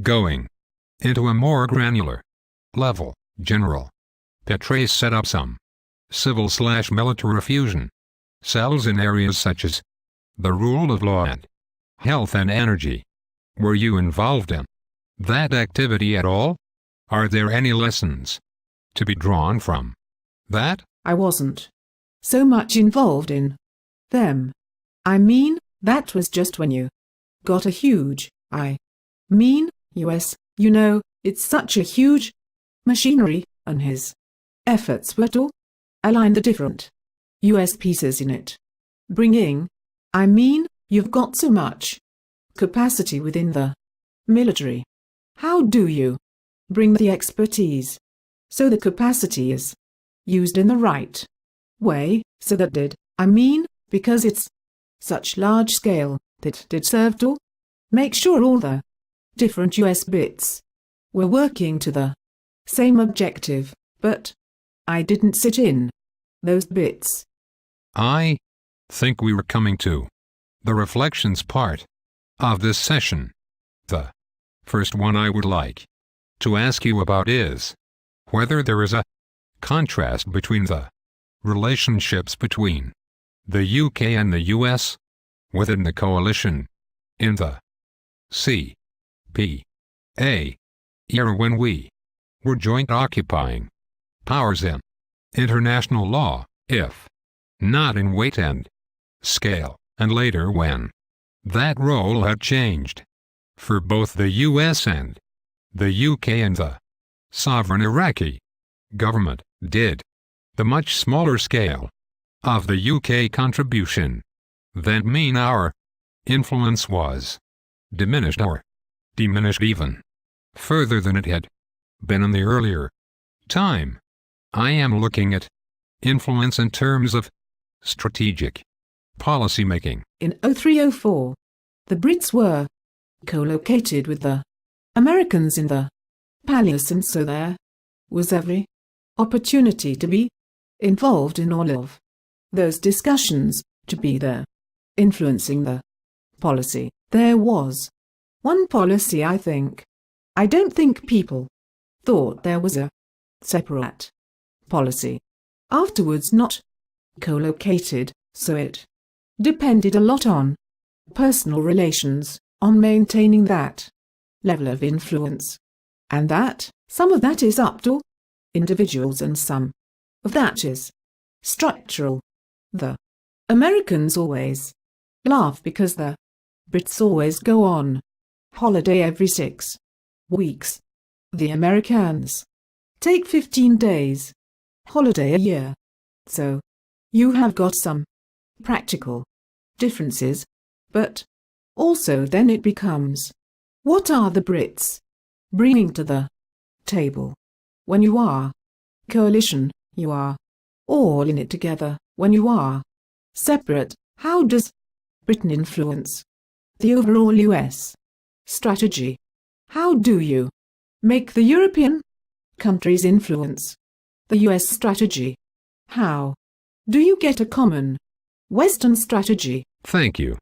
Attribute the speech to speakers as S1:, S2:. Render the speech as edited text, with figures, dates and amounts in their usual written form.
S1: Going into a more granular level, General Petraeus set up some civil/military fusion cells in areas such as the rule of law and health and energy. Were you involved in that activity at all? Are there any lessons to be drawn from that?
S2: I wasn't so much involved in them. I mean, that was just when you got a huge, US, it's such a huge machinery, and his efforts were to align the different US pieces in it. You've got so much capacity within the military. How do you bring the expertise so the capacity is used in the right way, so that because it's such large scale, that did serve to make sure all the different US bits were working to the same objective, but I didn't sit in those bits.
S1: I think we were coming to the reflections part of this session. The first one I would like to ask you about is whether there is a contrast between the relationships between the UK and the US within the coalition in the CPA era when we were joint occupying powers in international law, if not in weight and scale, and later when that role had changed for both the US and the UK, and the sovereign Iraqi government did the much smaller scale of the UK contribution then mean our influence was diminished or diminished even further than it had been in the earlier time? I am looking at influence in terms of strategic policy making.
S2: In 03-04, the Brits were co-located with the Americans in the Palace, and so there was every opportunity to be involved in all of those discussions, to be there, influencing the policy. There was one policy, I think. I don't think people thought there was a separate policy. Afterwards, not co-located, so it depended a lot on personal relations, on maintaining that level of influence. And that, some of that is up to individuals and some of that is structural. The Americans always laugh because the Brits always go on holiday every 6 weeks. The Americans take 15 days holiday a year. So you have got some practical differences, but also then it becomes, what are the Brits bringing to the table? When you are coalition, you are all in it together. When you are separate, how does Britain influence the overall US strategy? How do you make the European countries influence the US strategy? How do you get a common Western strategy?
S1: Thank you.